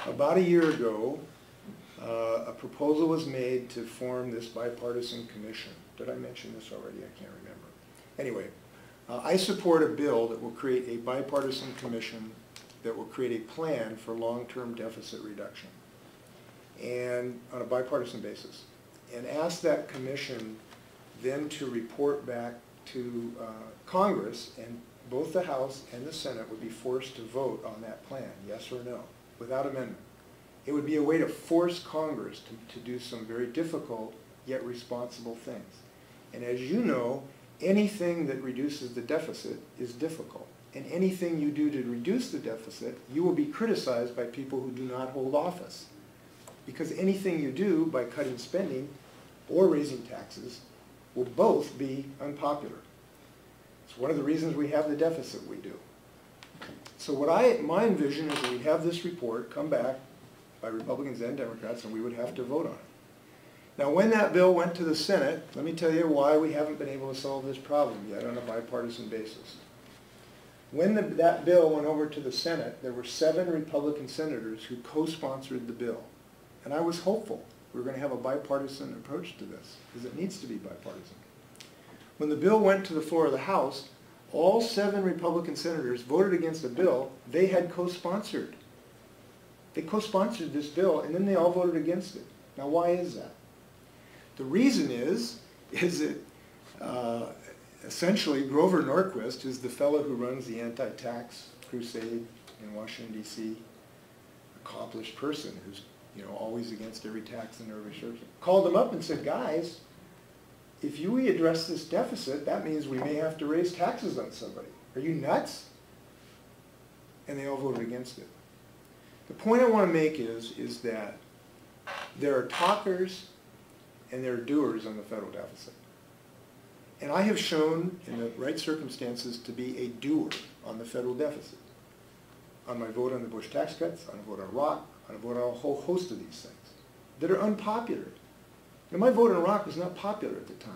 About a year ago, a proposal was made to form this bipartisan commission. Did I mention this already? I can't remember. Anyway, I support a bill that will create a bipartisan commission that will create a plan for long-term deficit reduction, and on a bipartisan basis, and ask that commission then to report back to Congress, and both the House and the Senate would be forced to vote on that plan, yes or no, without amendment. It would be a way to force Congress to do some very difficult yet responsible things. And as you know, anything that reduces the deficit is difficult. And anything you do to reduce the deficit, you will be criticized by people who do not hold office. Because anything you do by cutting spending or raising taxes will both be unpopular. It's one of the reasons we have the deficit we do. So my envision is that we'd have this report come back by Republicans and Democrats, and we would have to vote on it. Now, when that bill went to the Senate, let me tell you why we haven't been able to solve this problem yet on a bipartisan basis. When that bill went over to the Senate, there were 7 Republican senators who co-sponsored the bill. And I was hopeful we were going to have a bipartisan approach to this, because it needs to be bipartisan. When the bill went to the floor of the House, all 7 Republican senators voted against a bill they had co-sponsored. They co-sponsored this bill, and then they all voted against it. Now, why is that? The reason is that essentially Grover Norquist, who's the fellow who runs the anti-tax crusade in Washington, D.C., accomplished person who's always against every tax and every restriction, called them up and said, guys, if we address this deficit, that means we may have to raise taxes on somebody. Are you nuts? And they all voted against it. The point I want to make is that there are talkers and there are doers on the federal deficit. And I have shown, in the right circumstances, to be a doer on the federal deficit. On my vote on the Bush tax cuts, on a vote on Iraq, on a vote on a whole host of these things that are unpopular. Now, my vote on Iraq was not popular at the time.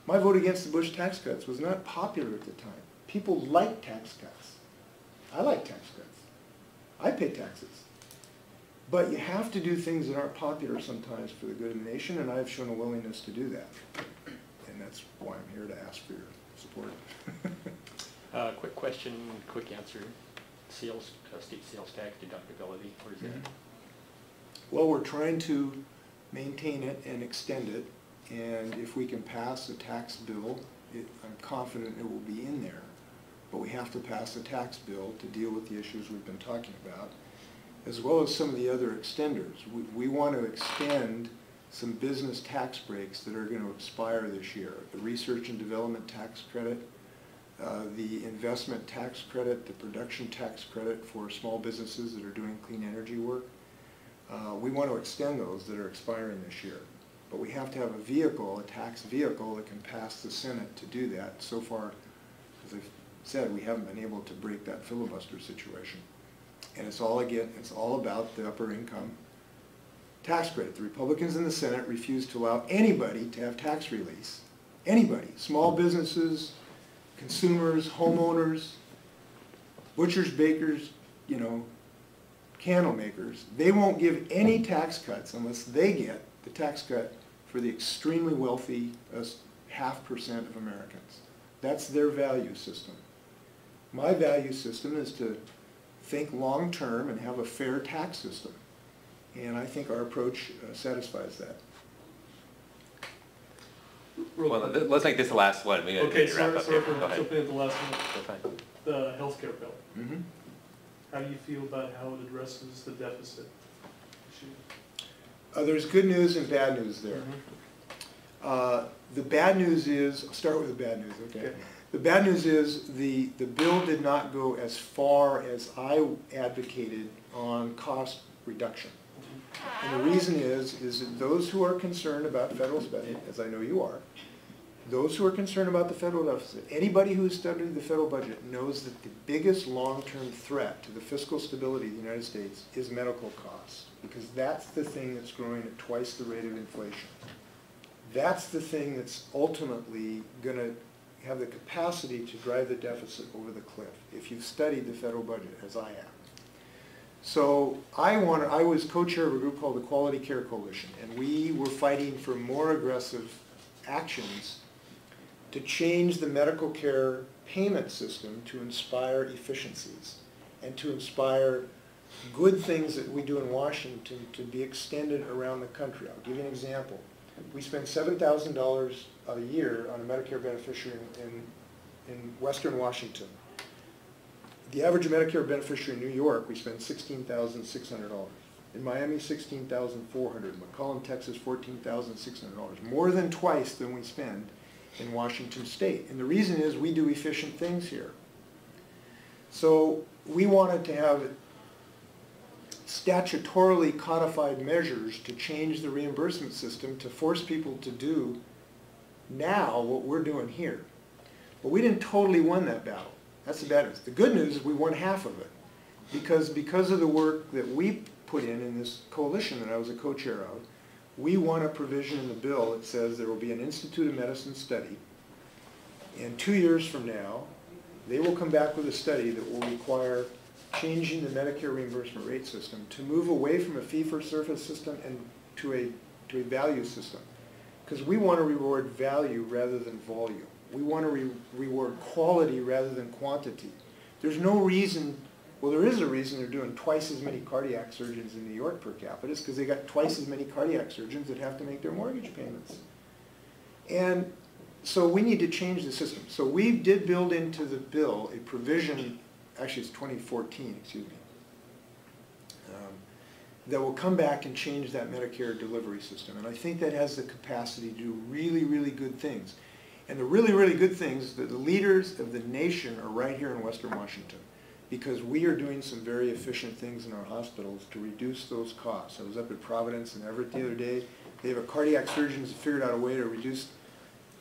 My vote against the Bush tax cuts was not popular at the time. People like tax cuts. I like tax cuts. I pay taxes. But you have to do things that aren't popular sometimes for the good of the nation, and I've shown a willingness to do that. And that's why I'm here to ask for your support. Quick question, quick answer. Sales, state sales tax deductibility, where's that? Well, we're trying to maintain it and extend it, and if we can pass a tax bill, I'm confident it will be in there. But we have to pass a tax bill to deal with the issues we've been talking about, as well as some of the other extenders. We want to extend some business tax breaks that are going to expire this year. The research and development tax credit, the investment tax credit, the production tax credit for small businesses that are doing clean energy work. We want to extend those that are expiring this year. But we have to have a vehicle, a tax vehicle, that can pass the Senate to do that. So far, as I've said, we haven't been able to break that filibuster situation. And it's all about the upper income tax credit. The Republicans in the Senate refuse to allow anybody to have tax release. Anybody, small businesses, consumers, homeowners, butchers, bakers, you know, candle makers. They won't give any tax cuts unless they get the tax cut for the extremely wealthy 0.5% of Americans. That's their value system. My value system is to think long-term and have a fair tax system. And I think our approach satisfies that. Well, let's make this the last one. We Okay, to wrap sorry up for here. Go ahead. jumping in the last one. Go fine. The healthcare bill. Mm-hmm. How do you feel about how it addresses the deficit issue? There's good news and bad news there. The bad news is, I'll start with the bad news, okay? The bad news is the bill did not go as far as I advocated on cost reduction. And the reason is that those who are concerned about federal spending, as I know you are, those who are concerned about the federal deficit, anybody who has studied the federal budget knows that the biggest long-term threat to the fiscal stability of the United States is medical costs, because that's the thing that's growing at twice the rate of inflation. That's the thing that's ultimately going to have the capacity to drive the deficit over the cliff, if you've studied the federal budget, as I have. So I was co-chair of a group called the Quality Care Coalition, and we were fighting for more aggressive actions to change the medical care payment system to inspire efficiencies and to inspire good things that we do in Washington to be extended around the country. I'll give you an example. We spend $7,000 a year on a Medicare beneficiary in Western Washington. The average Medicare beneficiary in New York, we spend $16,600. In Miami, $16,400. McAllen, Texas, $14,600. More than twice than we spend in Washington State. And the reason is we do efficient things here. So we wanted to have statutorily codified measures to change the reimbursement system to force people to do now what we're doing here. But we didn't totally win that battle. That's the bad news. The good news is we won half of it. Because of the work that we put in this coalition that I was a co-chair of, we won a provision in the bill that says there will be an Institute of Medicine study, and 2 years from now, they will come back with a study that will require changing the Medicare reimbursement rate system to move away from a fee-for-service system and to a value system. Because we want to reward value rather than volume. We want to reward quality rather than quantity. There's no reason, well, there is a reason they're doing twice as many cardiac surgeons in New York per capita. It's because they got twice as many cardiac surgeons that have to make their mortgage payments. And so we need to change the system. So we did build into the bill a provision, actually it's 2014, excuse me, that will come back and change that Medicare delivery system. And I think that has the capacity to do really, really good things. And the really, really good things, the leaders of the nation are right here in Western Washington, because we are doing some very efficient things in our hospitals to reduce those costs. I was up at Providence and Everett the other day. They have a cardiac surgeons that figured out a way to reduce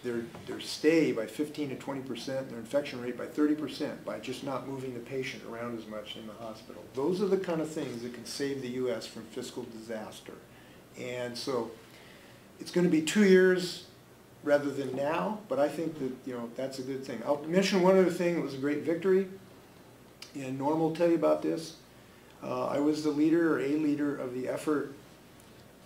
their stay by 15 to 20%, their infection rate by 30% by just not moving the patient around as much in the hospital. Those are the kind of things that can save the U.S. from fiscal disaster. And so it's going to be 2 years rather than now, but I think that, you know, that's a good thing. I'll mention one other thing that was a great victory, and Norm will tell you about this. I was the leader, or a leader, of the effort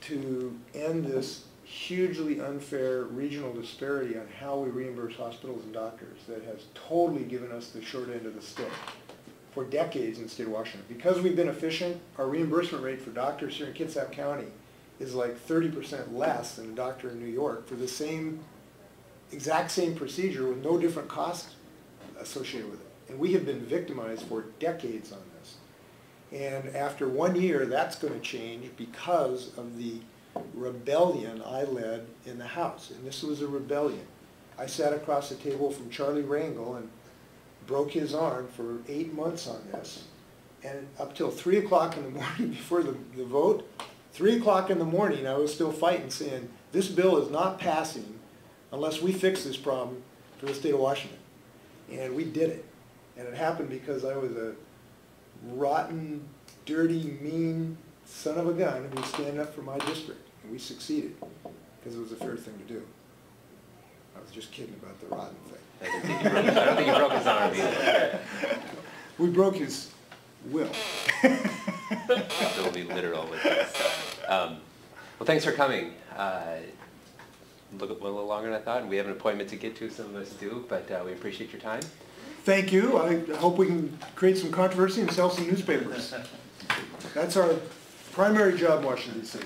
to end this hugely unfair regional disparity on how we reimburse hospitals and doctors that has totally given us the short end of the stick for decades in the state of Washington. Because we've been efficient, our reimbursement rate for doctors here in Kitsap County is like 30% less than a doctor in New York for the exact same procedure with no different cost associated with it. And we have been victimized for decades on this. And after 1 year, that's going to change because of the rebellion I led in the House. And this was a rebellion. I sat across the table from Charlie Rangel and broke his arm for 8 months on this. And up till 3 o'clock in the morning before the vote, 3 o'clock in the morning, I was still fighting, saying, this bill is not passing unless we fix this problem for the state of Washington. And we did it. And it happened because I was a rotten, dirty, mean son of a gun who was standing up for my district. And we succeeded because it was a fair thing to do. I was just kidding about the rotten thing. I don't think you broke his arm either. We broke his will. We'll be literal with this. Well, thanks for coming. Look a little longer than I thought, and we have an appointment to get to, some of us do, but we appreciate your time. Thank you. I hope we can create some controversy and sell some newspapers. That's our primary job in Washington, D.C.